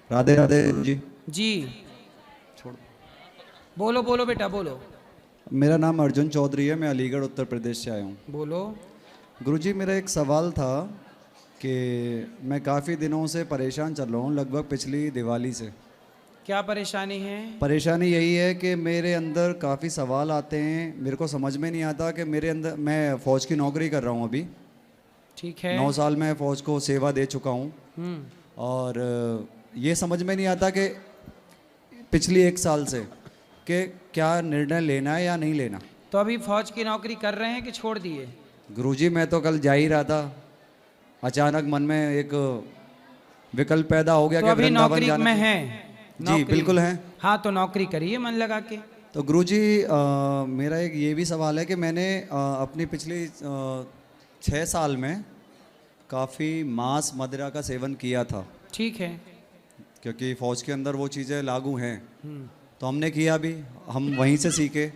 राधे राधे जी। जी छोड़। बोलो बोलो बेटा बोलो। मेरा नाम अर्जुन चौधरी है, मैं अलीगढ़ उत्तर प्रदेश से आया हूँ। बोलो। गुरुजी, मेरा एक सवाल था कि मैं काफ़ी दिनों से परेशान चल रहा हूँ, लगभग पिछली दिवाली से। क्या परेशानी है? परेशानी यही है कि मेरे अंदर काफ़ी सवाल आते हैं, मेरे को समझ में नहीं आता कि मेरे अंदर, मैं फ़ौज की नौकरी कर रहा हूँ अभी। ठीक है। 9 साल में फ़ौज को सेवा दे चुका हूँ। और ये समझ में नहीं आता कि पिछली 1 साल से कि क्या निर्णय लेना है या नहीं लेना। तो अभी फौज की नौकरी कर रहे हैं कि छोड़ दिए? गुरुजी, मैं तो कल जा ही रहा था, अचानक मन में एक विकल्प पैदा हो गया तो कि अभी वृंदावन नौकरी जाना में चाहिए। हैं? जी नौकरी बिल्कुल में। है। हाँ तो नौकरी करिए मन लगा के। तो गुरुजी, मेरा एक ये भी सवाल है कि मैंने अपनी पिछली 6 साल में काफ़ी मांस मदिरा का सेवन किया था, ठीक है। क्योंकि फ़ौज के अंदर वो चीज़ें लागू हैं। तो हमने किया भी, हम वहीं से सीखे,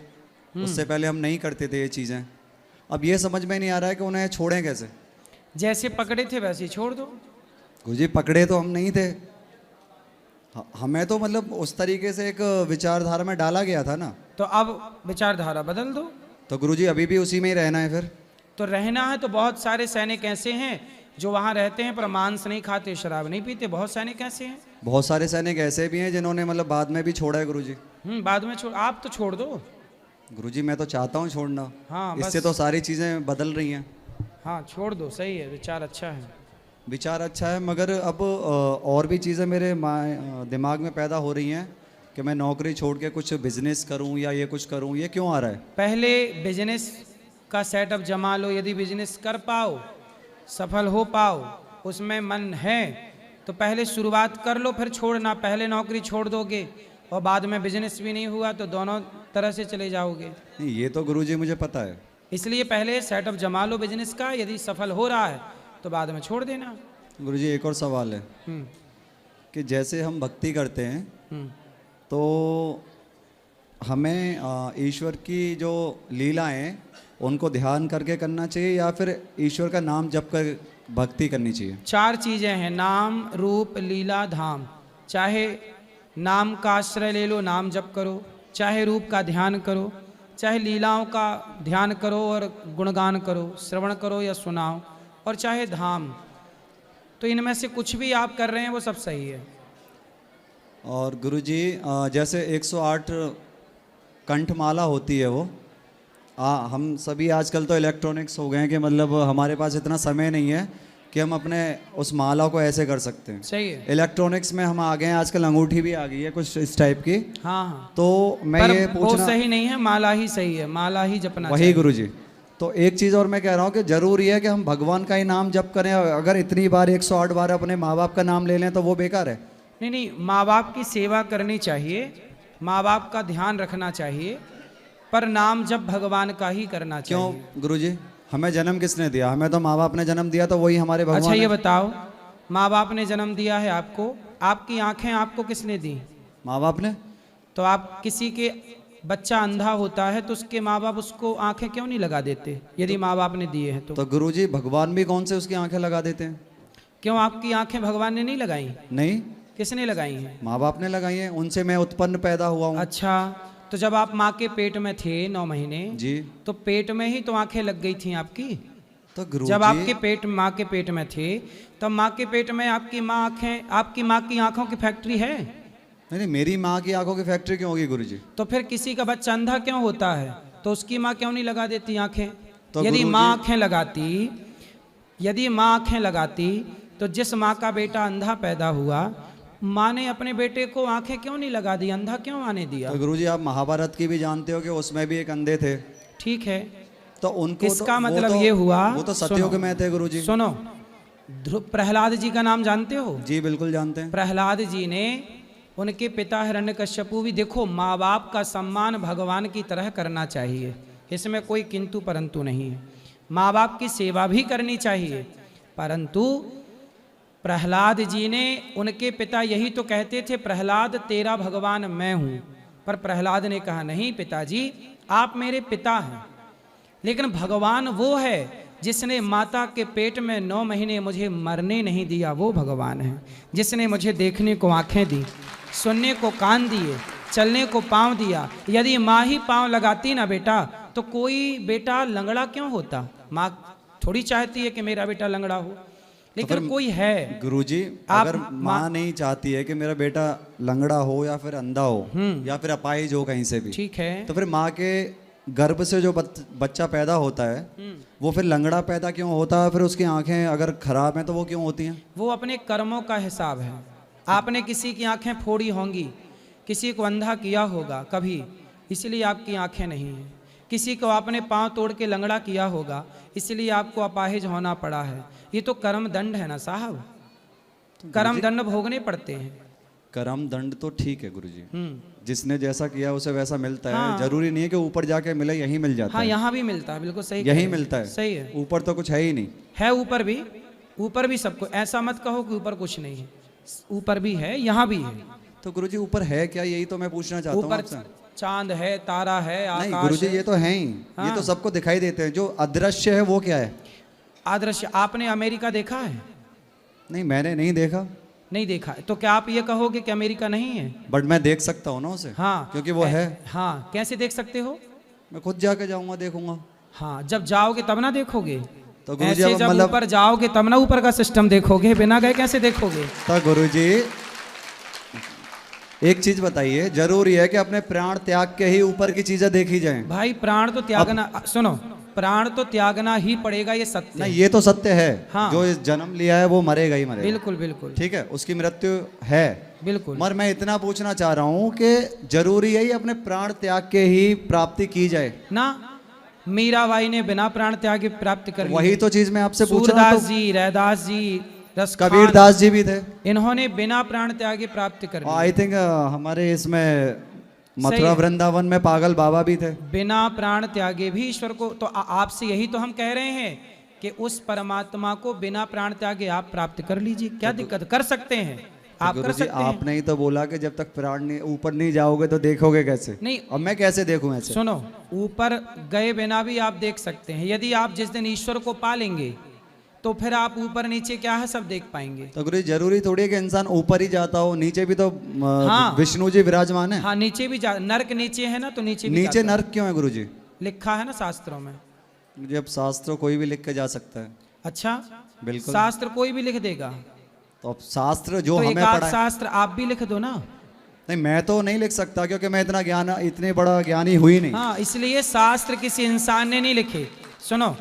उससे पहले हम नहीं करते थे ये चीज़ें। अब ये समझ में नहीं आ रहा है कि उन्हें छोड़ें कैसे। जैसे पकड़े थे वैसे ही छोड़ दो। गुरुजी, पकड़े तो हम नहीं थे, हमें तो मतलब उस तरीके से एक विचारधारा में डाला गया था ना। तो अब विचारधारा बदल दो। तो गुरुजी, अभी भी उसी में ही रहना है फिर? तो रहना है तो बहुत सारे सैनिक ऐसे हैं जो वहाँ रहते हैं पर मांस नहीं खाते, शराब नहीं पीते। बहुत सैनिक ऐसे हैं। बहुत सारे सैनिक ऐसे भी हैं जिन्होंने मतलब बाद में भी छोड़ा है गुरुजी। बाद में छोड़, आप तो छोड़ दो। गुरुजी, मैं तो चाहता हूँ छोड़ना। हाँ इससे बस। तो सारी चीज़ें बदल रही हैं। हाँ छोड़ दो, सही है, विचार अच्छा है। विचार अच्छा है, मगर अब और भी चीज़ें मेरे दिमाग में पैदा हो रही हैं कि मैं नौकरी छोड़ के कुछ बिजनेस करूं या ये कुछ करूं। ये क्यों आ रहा है? पहले बिजनेस का सेटअप जमा लो। यदि बिजनेस कर पाओ, सफल हो पाओ, उसमें मन है तो पहले शुरुआत कर लो, फिर छोड़ना। पहले नौकरी छोड़ दोगे और बाद में बिजनेस भी नहीं हुआ तो दोनों तरह से चले जाओगे। नहीं, ये तो गुरुजी मुझे पता है। इसलिए पहले सेटअप जमा लो बिजनेस का। यदि सफल हो रहा है तो बाद में छोड़ देना। गुरुजी, एक और सवाल है हम्म, कि जैसे हम भक्ति करते हैं हम्म। तो हमें ईश्वर की जो लीलाएं हैं उनको ध्यान करके करना चाहिए या फिर ईश्वर का नाम जप कर भक्ति करनी चाहिए? 4 चीज़ें हैं, नाम रूप लीला धाम। चाहे नाम का आश्रय ले लो, नाम जप करो, चाहे रूप का ध्यान करो, चाहे लीलाओं का ध्यान करो और गुणगान करो, श्रवण करो या सुनाओ, और चाहे धाम। तो इनमें से कुछ भी आप कर रहे हैं वो सब सही है। और गुरुजी, जैसे 108 कंठमाला होती है वो, हम सभी आजकल तो इलेक्ट्रॉनिक्स हो गए हैं कि मतलब हमारे पास इतना समय नहीं है कि हम अपने उस माला को ऐसे कर सकते हैं। सही है। इलेक्ट्रॉनिक्स में हम आ गए हैं, आजकल अंगूठी भी आ गई है कुछ इस टाइप की। हाँ हाँ। तो मैं पर ये वो पूछना, सही नहीं है, माला ही सही है, माला ही जपना वही चाहिए। गुरुजी। तो एक चीज़ और मैं कह रहा हूँ कि ज़रूरी है कि हम भगवान का ही नाम जप करें। अगर इतनी बार 108 बार अपने माँ बाप का नाम ले लें तो वो बेकार है। नहीं नहीं, माँ बाप की सेवा करनी चाहिए, माँ बाप का ध्यान रखना चाहिए, पर नाम जब भगवान का ही करना चाहिए। क्यों गुरुजी? हमें जन्म किसने दिया? हमें तो माँ बाप ने जन्म दिया, तो वही हमारे भगवान अच्छा ये है। बताओ, माँ बाप ने जन्म दिया है आपको, आपकी आंखें आपको किसने दी? माँ बाप ने। तो आप किसी के बच्चा अंधा होता है तो उसके माँ बाप उसको आंखें क्यों नहीं लगा देते, यदि माँ बाप ने दिए हैं तो गुरुजी, भगवान भी कौन से उसकी आंखें लगा देते हैं? क्यों आपकी आंखें भगवान ने नहीं लगाई? नहीं, किसने लगाई हैं? माँ बाप ने लगाई हैं, उनसे मैं उत्पन्न पैदा हुआ हूँ। अच्छा, तो जब आप माँ के पेट में थे 9 महीने जी। तो पेट में ही तो आंखें लग गई थी आपकी। तो गुरुजी, जब आपके पेट, माँ के पेट में थे तब माँ के पेट में आपकी माँ की आंखों की फैक्ट्री है। नहीं, मेरी माँ की आंखों की फैक्ट्री क्यों होगी गुरुजी? तो फिर किसी का बच्चा अंधा क्यों होता है तो उसकी माँ क्यों नहीं लगा देती आंखें? तो यदि गुरुजी, माँ आंखें लगाती, यदि माँ आंखें लगाती तो जिस माँ का बेटा अंधा पैदा हुआ, माँ ने अपने बेटे को आंखें क्यों नहीं लगा दी, अंधा क्यों आने दिया? तो गुरुजी, आप महाभारत की भी जानते हो कि उसमें भी एक अंधे थे। ठीक है, तो उनको इसका तो, मतलब ये हुआ, वो तो सतयुग में थे गुरुजी। सुनो, प्रहलाद जी का नाम जानते हो? जी बिल्कुल जानते हैं। प्रहलाद जी ने, उनके पिता हिरण्यकश्यपु भी, देखो माँ बाप का सम्मान भगवान की तरह करना चाहिए, इसमें कोई किंतु परंतु नहीं है। माँ बाप की सेवा भी करनी चाहिए, परंतु प्रहलाद जी ने, उनके पिता यही तो कहते थे, प्रहलाद तेरा भगवान मैं हूँ। पर प्रहलाद ने कहा नहीं पिताजी, आप मेरे पिता हैं, लेकिन भगवान वो है जिसने माता के पेट में 9 महीने मुझे मरने नहीं दिया वो भगवान है। जिसने मुझे देखने को आंखें दी, सुनने को कान दिए, चलने को पाँव दिया। यदि माँ ही पाँव लगाती ना बेटा तो कोई बेटा लंगड़ा क्यों होता? माँ थोड़ी चाहती है कि मेरा बेटा लंगड़ा हो, लेकिन कोई है। गुरुजी आप अगर माँ नहीं चाहती है कि मेरा बेटा लंगड़ा हो या फिर अंधा हो या फिर अपाहिज हो कहीं से भी, ठीक है, तो फिर माँ के गर्भ से जो बच्चा पैदा होता है वो फिर लंगड़ा पैदा क्यों होता है? फिर उसकी आंखें अगर खराब हैं तो वो क्यों होती हैं? वो अपने कर्मों का हिसाब है। आपने किसी की आंखें फोड़ी होंगी, किसी को अंधा किया होगा कभी, इसलिए आपकी आंखें नहीं हैं। किसी को आपने पांव तोड़ के लंगड़ा किया होगा, इसलिए आपको अपाहिज होना पड़ा है। ये तो कर्म दंड है ना साहब, कर्म दंड भोगने पड़ते हैं। कर्म दंड तो ठीक है गुरुजी, जिसने जैसा किया उसे वैसा मिलता है। हाँ। जरूरी नहीं है कि ऊपर जाके मिले, यहीं मिल जाता हाँ, है। यहाँ भी मिलता है, बिल्कुल सही कह यहीं रहे हैं। मिलता है, सही है। ऊपर तो कुछ है ही नहीं। है ऊपर भी सबको, ऐसा मत कहो कि ऊपर कुछ नहीं है, ऊपर भी है, यहाँ भी है। तो गुरुजी ऊपर है क्या, यही तो मैं पूछना चाहता हूँ ऊपर आपसे। चांद है, तारा है, नहीं आकाश गुरुजी है। ये तो है ही, ये हाँ। तो सबको दिखाई देते हैं। जो अदृश्य है वो क्या है? आदर्श, आपने अमेरिका देखा है? नहीं मैंने नहीं देखा, नहीं देखा है। तो क्या आप ये कहोगे कि अमेरिका नहीं है? बट मैं देख सकता हूँ ना उसे। हाँ, क्योंकि वो है। हाँ, कैसे देख सकते हो? मैं खुद जाके जाऊंगा, देखूंगा। हाँ, जब जाओगे तब ना देखोगे। तो गुरुजी ऐसे अब जब मतलब ऊपर जाओगे तब ना ऊपर का सिस्टम देखोगे, बिना गए कैसे देखोगे? तो गुरुजी एक चीज बताइए, जरूरी है कि अपने प्राण त्याग के ही ऊपर की चीजें देखी जाएं? भाई प्राण तो त्यागना, सुनो, प्राण तो त्यागना ही पड़ेगा, ये सत्य नहीं है। ये तो सत्य है। हाँ। जो इस जन्म लिया है वो मरेगा ही मरेगा। बिल्कुल बिल्कुल ठीक है, उसकी मृत्यु है। बिल्कुल। मगर मैं इतना पूछना चाह रहा हूँ कि जरूरी है ही अपने प्राण त्याग के ही प्राप्ति की जाए ना, मीराबाई ने बिना प्राण त्याग के प्राप्त कर ली। वही तो चीज मैं आपसे पूछ रहा सूरदास हूँ। जी, रैदास जी, रसखान, कबीरदास जी भी थे। इन्होंने बिना प्राण त्याग के प्राप्त कर लिया। आई थिंक हमारे इसमें सही मथुरा है। वृंदावन में पागल बाबा भी थे। बिना प्राण त्यागे भी ईश्वर को, तो आपसे यही तो हम कह रहे हैं कि उस परमात्मा को बिना प्राण त्यागे आप प्राप्त कर लीजिए। क्या दिक्कत, कर सकते हैं आप, कर गुरुजी सकते हैं। आपने ही तो बोला कि जब तक प्राण नहीं ऊपर नहीं जाओगे तो देखोगे कैसे? नहीं, अब मैं कैसे देखूं ऐसे? सुनो, ऊपर गए बिना भी आप देख सकते हैं। यदि आप जिस दिन ईश्वर को पा लेंगे तो फिर आप ऊपर नीचे क्या है सब देख पाएंगे। तो गुरुजी जरूरी थोड़ी है कि इंसान ऊपर ही जाता हो, नीचे भी तो हाँ। विष्णु जी विराजमान है। हाँ, नीचे भी जा, नरक नीचे है ना, तो नीचे भी नीचे जाता है। नर्क क्यों है गुरुजी? लिखा है ना शास्त्रों में। मुझे अब शास्त्र कोई भी लिख के जा सकता है। अच्छा, बिल्कुल। शास्त्र कोई भी लिख देगा? तो अब शास्त्र जो तो हमें एक आध पढ़ा है, शास्त्र आप भी लिख दो ना। नहीं मैं तो नहीं लिख सकता क्योंकि मैं इतना ज्ञान, इतने बड़ा ज्ञानी हुई नहीं। हाँ, इसलिए शास्त्र किसी इंसान ने नहीं लिखे। सुनो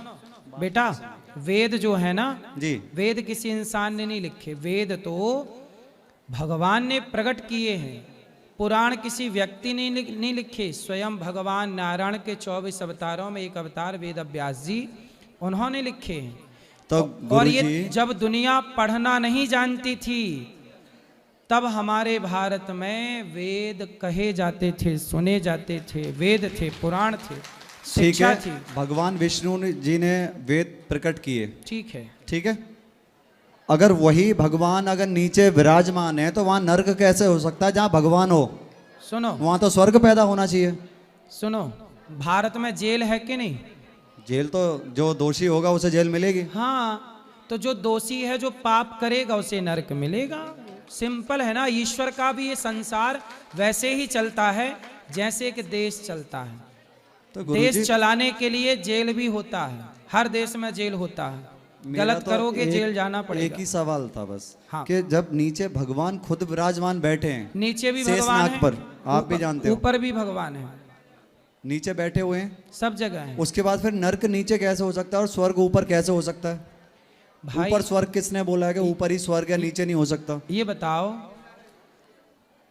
बेटा, वेद जो है ना जी, वेद किसी इंसान ने नहीं लिखे, वेद तो भगवान ने प्रकट किए हैं। पुराण किसी व्यक्ति ने नहीं लिखे, स्वयं भगवान नारायण के 24 अवतारों में एक अवतार वेद व्यास जी, उन्होंने लिखे हैं। तो और ये गुरुजी जब दुनिया पढ़ना नहीं जानती थी तब हमारे भारत में वेद कहे जाते थे, सुने जाते थे, वेद थे, पुराण थे, ठीक शिक्षा है। थी। भगवान विष्णु जी ने वेद प्रकट किए, ठीक है, ठीक है। अगर वही भगवान अगर नीचे विराजमान है तो वहां नर्क कैसे हो सकता है? जहां भगवान हो सुनो वहां तो स्वर्ग पैदा होना चाहिए। सुनो, भारत में जेल है कि नहीं? जेल तो जो दोषी होगा उसे जेल मिलेगी। हाँ, तो जो दोषी है, जो पाप करेगा उसे नरक मिलेगा। सिंपल है ना। ईश्वर का भी ये संसार वैसे ही चलता है जैसे कि देश चलता है। तो देश गुरुजी चलाने के लिए जेल भी होता है, हर देश में जेल होता है। मेरा गलत तो करोगे एक- जेल जाना एक पड़ेगा। ही सवाल था बस हाँ। कि जब नीचे भगवान खुद विराजमान बैठे हैं, नीचे भी भगवान शेषनाग है, पर, आप भी जानते हो, ऊपर भी भगवान है, नीचे बैठे हुए हैं, सब जगह है। उसके बाद फिर नर्क नीचे कैसे हो सकता है और स्वर्ग ऊपर कैसे हो सकता है? भाई ऊपर स्वर्ग किसने बोला है कि ऊपर ही स्वर्ग है, नीचे नहीं हो सकता? ये बताओ,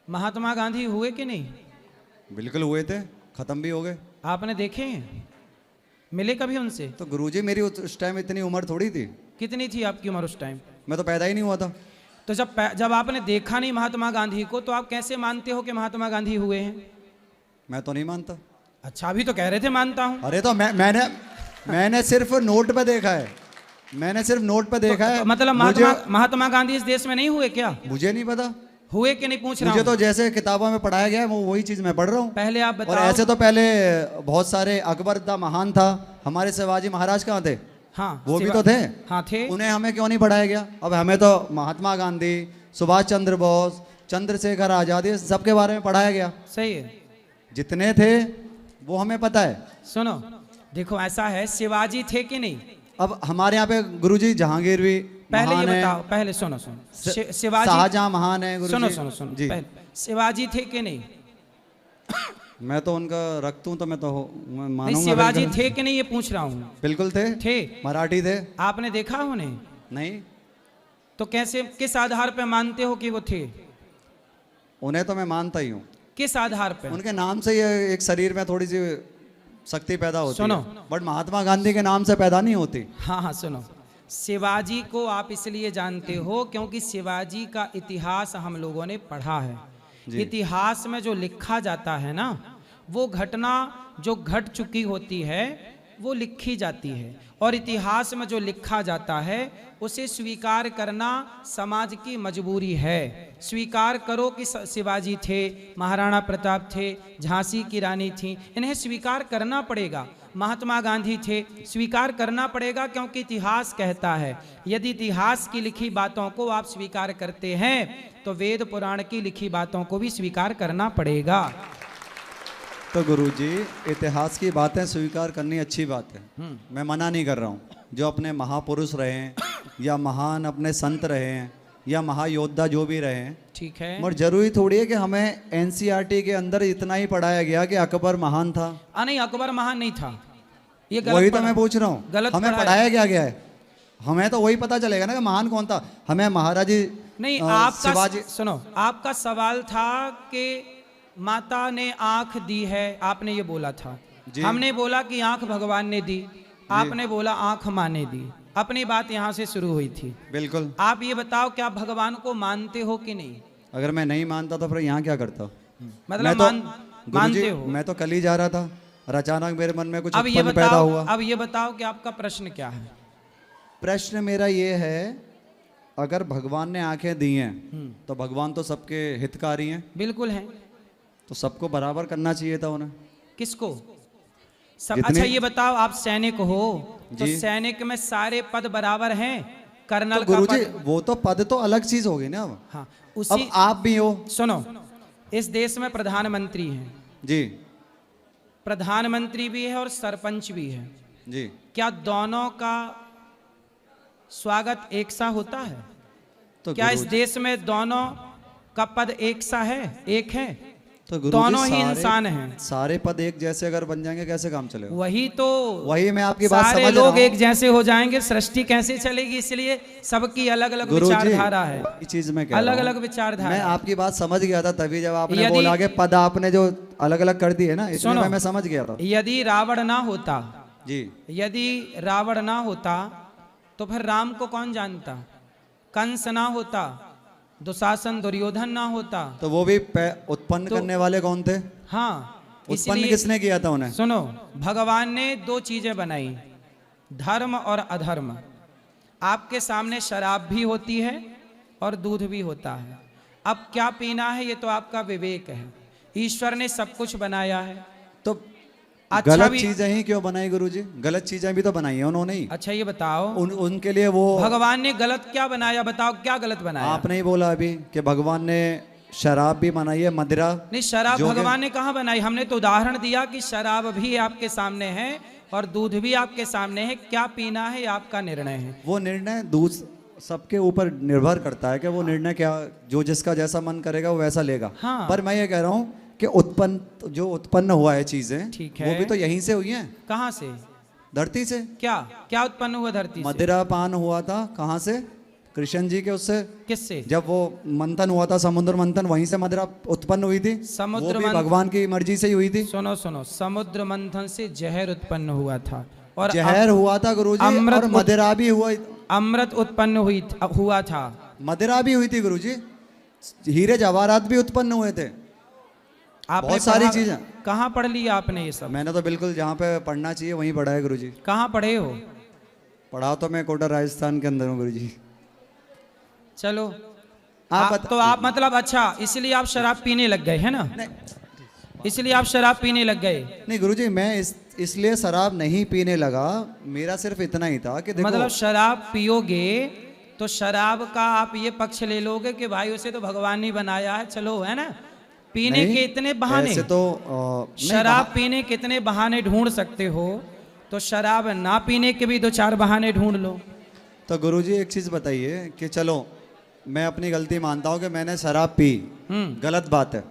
महात्मा गांधी हुए कि नहीं? बिल्कुल हुए थे, खत्म भी हो गए। आपने देखे हैं? मिले कभी उनसे? तो गुरुजी मेरी उस टाइम इतनी उम्र थोड़ी थी, कितनी थी आपकी उम्र उस टाइम? मैं तो पैदा ही नहीं हुआ था। तो जब आपने देखा नहीं महात्मा गांधी को, तो आप कैसे मानते हो कि महात्मा गांधी हुए हैं? मैं तो नहीं मानता। अच्छा, अभी तो कह रहे थे मानता हूं। अरे तो मैंने सिर्फ नोट पे देखा है, मैंने सिर्फ नोट पे देखा है। मतलब महात्मा गांधी इस देश में नहीं हुए क्या? मुझे नहीं पता, हुए कि नहीं पूछ रहा मुझे हूं। तो जैसे किताबों में पढ़ाया गया है वो वही चीज मैं पढ़ रहा हूँ। पहले आप और बताओ। ऐसे तो पहले बहुत सारे, अकबर द महान था, हमारे शिवाजी महाराज कहाँ थे? हाँ वो भी सेवा- तो थे। हाँ थे। उन्हें हमें क्यों नहीं पढ़ाया गया? अब हमें तो महात्मा गांधी, सुभाष चंद्र बोस, चंद्रशेखर आजाद, ये सबके बारे में पढ़ाया गया। सही है। जितने थे वो हमें पता है। सुनो, देखो ऐसा है, शिवाजी थे कि नहीं? अब हमारे यहाँ पे गुरुजी जहांगीर भी पहले ये महान है, बताओ, पहले सुनो शिवाजी, शाहजहां महान है गुरुजी। सुनो सुनो सुनो जी। पहले शिवाजी थे कि नहीं? मैं तो उनका रखता हूँ तो मैं नहीं, मानूंगा। शिवाजी बिल्कुल। थे कि नहीं ये पूछ रहा हूँ। बिल्कुल थे। थे। मराठी थे। आपने देखा उन्हें? नहीं, तो कैसे, किस आधार पे मानते हो कि वो थे? उन्हें तो मैं मानता ही हूँ। किस आधार पे? उनके नाम से ये एक शरीर में थोड़ी सी शक्ति पैदा होती सुनो। है, बट महात्मा गांधी के नाम से पैदा नहीं होती। हाँ हाँ सुनो, शिवाजी को आप इसलिए जानते हो क्योंकि शिवाजी का इतिहास हम लोगों ने पढ़ा है। जी। इतिहास में जो लिखा जाता है ना, वो घटना जो घट चुकी होती है वो लिखी जाती है, और इतिहास में जो लिखा जाता है उसे स्वीकार करना समाज की मजबूरी है। स्वीकार करो कि शिवाजी थे, महाराणा प्रताप थे, झांसी की रानी थी, इन्हें स्वीकार करना पड़ेगा। महात्मा गांधी थे, स्वीकार करना पड़ेगा, क्योंकि इतिहास कहता है। यदि इतिहास की लिखी बातों को आप स्वीकार करते हैं तो वेद पुराण की लिखी बातों को भी स्वीकार करना पड़ेगा। तो गुरुजी, इतिहास की बातें स्वीकार करनी अच्छी बात है, मैं मना नहीं कर रहा हूँ। जो अपने महापुरुष रहे हैं या महान अपने संत रहे हैं या महायोद्धा जो भी रहे हैं, ठीक है, मगर जरूरी थोड़ी है कि हमें एनसीईआरटी के अंदर इतना ही पढ़ाया गया कि अकबर महान था। नहीं, अकबर महान नहीं था, ये गलत वही तो पढ़ा- मैं पूछ रहा हूँ, गलत हमें पढ़ाया। पढ़ाया क्या गया है? हमें तो वही पता चलेगा ना कि महान कौन था। हमें महाराजी नहीं, शिवाजी। आपका सुनो, आपका सवाल था कि माता ने आंख दी है, आपने ये बोला था। जी। हमने बोला कि आंख भगवान ने दी, आपने बोला आंख माँ ने दी। अपनी बात यहाँ से शुरू हुई थी। बिल्कुल। आप ये बताओ, क्या आप भगवान को मानते हो कि नहीं? अगर मैं नहीं मानता तो फिर यहाँ क्या करता? मतलब मैं तो मानते गुरुजी, हो? मैं तो कल ही जा रहा था और अचानक मेरे मन में कुछ अब ये उत्पन्न पैदा बताओ, हुआ। अब ये बताओ कि आपका प्रश्न क्या है? प्रश्न मेरा ये है, अगर भगवान ने आंखें दी हैं तो भगवान तो सबके हितकारी हैं, बिल्कुल है। तो सबको बराबर करना चाहिए था उन्हें। किसको? सब। जितने- अच्छा ये बताओ, आप सैनिक हो तो जी। सैनिक में सारे पद बराबर हैं? कर्नल तो का गुरुजी, पद, वो तो पद तो अलग चीज होगी ना। अब हाँ अब उसी। आप भी हो। सुनो, इस देश में प्रधानमंत्री हैं, जी प्रधानमंत्री भी है और सरपंच भी है। जी। क्या दोनों का स्वागत एक सा होता है? तो क्या इस गुरुजी- देश में दोनों का पद एक सा है, एक है? तो गुरुजी, दोनों ही सारे- इंसान हैं। सारे पद एक जैसे अगर बन जाएंगे कैसे काम चलेगा? वही तो, वही मैं आपकी बात सारे समझ लोग रहा हूं। एक जैसे हो जाएंगे, सृष्टि कैसे चलेगी? इसलिए सबकी अलग अलग गुरुजी, विचारधारा है, ये चीज मैं कह अलग रहा हूं। अलग विचारधारा मैं है। आपकी बात समझ गया था, तभी जब आपने यदि- बोला कि पद आपने जो अलग अलग कर दिए ना, इसमें सुनो, मैं समझ गया था। यदि रावण ना होता, जी। यदि रावण ना होता तो फिर राम को कौन जानता? कंस ना होता, दुशासन दुर्योधन ना होता, तो वो भी उत्पन्न तो- करने वाले कौन थे? हाँ उत्पन्न इसलिए किसने किया था उन्हें? सुनो, भगवान ने दो चीजें बनाई, धर्म और अधर्म। आपके सामने शराब भी होती है और दूध भी होता है। अब क्या पीना है ये तो आपका विवेक है। ईश्वर ने सब कुछ बनाया है, तो अच्छा गलत भी- चीजें ही क्यों बनाई गुरुजी? गलत चीजें भी तो बनाई है उन्होंने ही। अच्छा ये बताओ, उनके लिए वो भगवान ने गलत क्या बनाया? बताओ क्या गलत बनाया? आपने ही बोला अभी कि भगवान ने शराब भी बनाई है, मदिरा। नहीं, शराब जो कि- भगवान ने कहाँ बनाई? हमने तो उदाहरण दिया कि शराब भी आपके सामने है और दूध भी आपके सामने है। क्या पीना है ये आपका निर्णय है। वो निर्णय सबके ऊपर निर्भर करता है कि वो निर्णय क्या, जो जिसका जैसा मन करेगा वो वैसा लेगा। हाँ। पर मैं ये कह रहा हूँ कि जो उत्पन्न हुआ है चीजें, ठीक वो है। भी तो यहीं से हुई हैं, कहाँ से? धरती से। क्या क्या उत्पन्न हुआ धरती से? मदिरा पान हुआ था कहाँ से? कृष्ण जी के उससे, किससे? जब वो मंथन हुआ था, समुद्र मंथन, वहीं से मदिरा उत्पन्न हुई थी। समुद्र वो भी मंथन- भगवान की मर्जी से ही हुई थी। सुनो सुनो, समुद्र मंथन से जहर उत्पन्न हुआ था और जहर हुआ था गुरुजी, अमृत और मदिरा भी अमृत उत्पन्न हुआ था। मदिरा भी हुई थी गुरुजी, हीरे जवाहरात भी उत्पन्न हुए थे। आपने बहुत सारी पढ़ा- चीजें। कहाँ पढ़ लिया आपने ये सब? मैंने तो बिल्कुल जहाँ पे पढ़ना चाहिए वहीं पढ़ा है गुरुजी। कहाँ पढ़े हो? पढ़ा तो मैं कोटा राजस्थान के अंदर हूँ गुरुजी। चलो, आप तो आप मतलब, अच्छा इसलिए आप शराब पीने लग गए है ना? इसलिए आप शराब पीने लग गए। नहीं गुरुजी, मैं इस इसलिए शराब नहीं पीने लगा। मेरा सिर्फ इतना ही था कि देखो, मतलब शराब पियोगे तो शराब का आप ये पक्ष ले लोगे कि भाई उसे तो भगवान ने बनाया है, चलो, है ना, पीने नहीं, के इतने बहाने, ऐसे तो नहीं, शराब पीने के इतने बहाने ढूंढ सकते हो, तो शराब ना पीने के भी दो चार बहाने ढूंढ लो। तो गुरुजी एक चीज बताइए कि चलो मैं अपनी गलती मानता हूँ कि मैंने शराब पी, गलत बात है,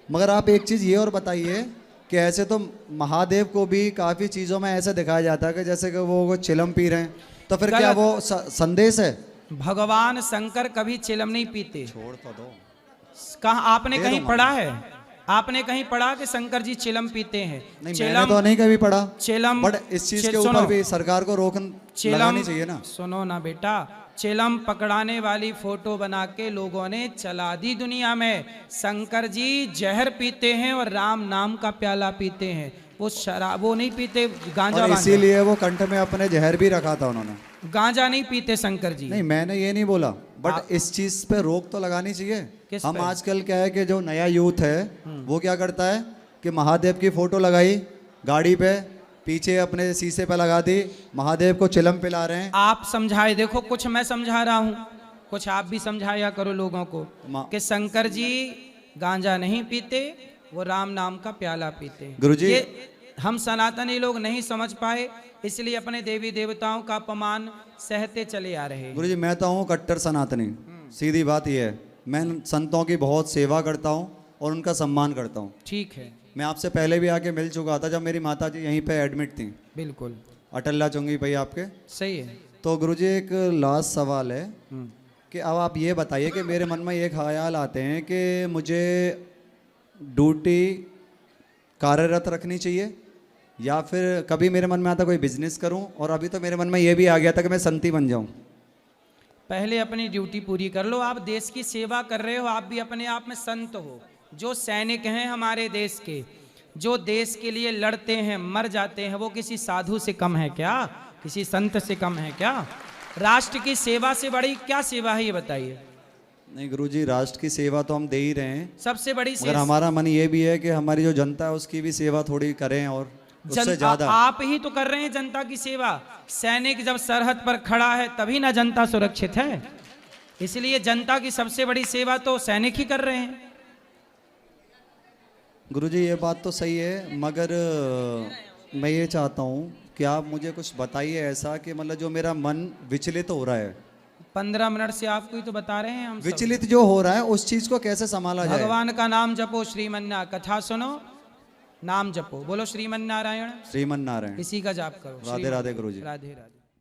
मगर आप एक चीज ये और बताइए कि ऐसे तो महादेव को भी काफी चीजों में ऐसे दिखाया जाता है कि जैसे कि वो चिलम पी रहे हैं, तो फिर क्या गलत। वो संदेश है? भगवान शंकर कभी चिलम नहीं पीते। छोड़ तो दो। कहाँ आपने कहीं पढ़ा है? आपने कहीं पढ़ा कि शंकर जी चिलम पीते हैं? नहीं, मैंने तो नहीं कभी पढ़ा, चिलम, बट इस चीज के सुनो, ऊपर भी सरकार को रोक चिलम, लगानी चाहिए ना। सुनो ना बेटा, चिलम पकड़ाने वाली फोटो बना के लोगों ने चला दी दुनिया में। शंकर जी जहर पीते हैं और राम नाम का प्याला पीते हैं, वो शराब वो नहीं पीते, गांजा और वांजा। इसीलिए वो कंठ में अपने जहर भी रखा था उन्होंने। गांजा नहीं पीते शंकर जी। नहीं, मैंने ये नहीं बोला, बट इस चीज पे रोक तो लगानी चाहिए। किस हम पे? आजकल क्या है कि जो नया यूथ है वो क्या करता है कि महादेव की फोटो लगाई गाड़ी पे, पीछे अपने शीशे पे लगा दी, महादेव को चिलम पिला रहे हैं। आप समझाए, देखो कुछ मैं समझा रहा हूँ, कुछ आप भी समझाया करो लोगों को कि शंकर जी गांजा नहीं पीते, वो राम नाम का प्याला पीते हैं। गुरुजी, ये हम सनातनी लोग नहीं समझ पाए, इसलिए अपने देवी देवताओं का अपमान सहते चले आ रहे हैं। गुरुजी मैं तो हूँ कट्टर सनातनी, सीधी बात यह है, मैं संतों की बहुत सेवा करता हूँ और उनका सम्मान करता हूँ। ठीक है, मैं आपसे पहले भी आके मिल चुका था जब मेरी माता जी यहीं पे एडमिट थी, बिल्कुल अटल्ला चुंगी भाई आपके। सही है। तो गुरुजी एक लास्ट सवाल है कि अब आप ये बताइए कि मेरे मन में ये ख्याल आते हैं कि मुझे ड्यूटी कार्यरत रखनी चाहिए या फिर कभी मेरे मन में आता कोई बिजनेस करूं, और अभी तो मेरे मन में ये भी आ गया था कि मैं संती बन जाऊं। पहले अपनी ड्यूटी पूरी कर लो, आप देश की सेवा कर रहे हो, आप भी अपने आप में संत हो। जो सैनिक हैं हमारे देश के, जो देश के लिए लड़ते हैं, मर जाते हैं, वो किसी साधु से कम है क्या? किसी संत से कम है क्या? राष्ट्र की सेवा से बड़ी क्या सेवा है ये बताइए? नहीं गुरुजी, राष्ट्र की सेवा तो हम दे ही रहे हैं, सबसे बड़ी मगर सेवा हमारा मन ये भी है कि हमारी जो जनता है उसकी भी सेवा थोड़ी करें, और उससे ज्यादा। आप ही तो कर रहे हैं जनता की सेवा। सैनिक जब सरहद पर खड़ा है तभी ना जनता सुरक्षित है, इसलिए जनता की सबसे बड़ी सेवा तो सैनिक ही कर रहे हैं। गुरुजी ये बात तो सही है, मगर मैं ये चाहता हूँ कि आप मुझे कुछ बताइए ऐसा कि मतलब जो मेरा मन विचलित हो रहा है, 15 मिनट से आपको ही तो बता रहे हैं हम सब। विचलित जो हो रहा है उस चीज को कैसे संभाला जाए? भगवान का नाम जपो, श्रीमन्नारायण कथा सुनो, नाम जपो, बोलो श्रीमन्नारायण, श्रीमन नारायण। इसी का जाप करो। राधे राधे गुरुजी। राधे राधे।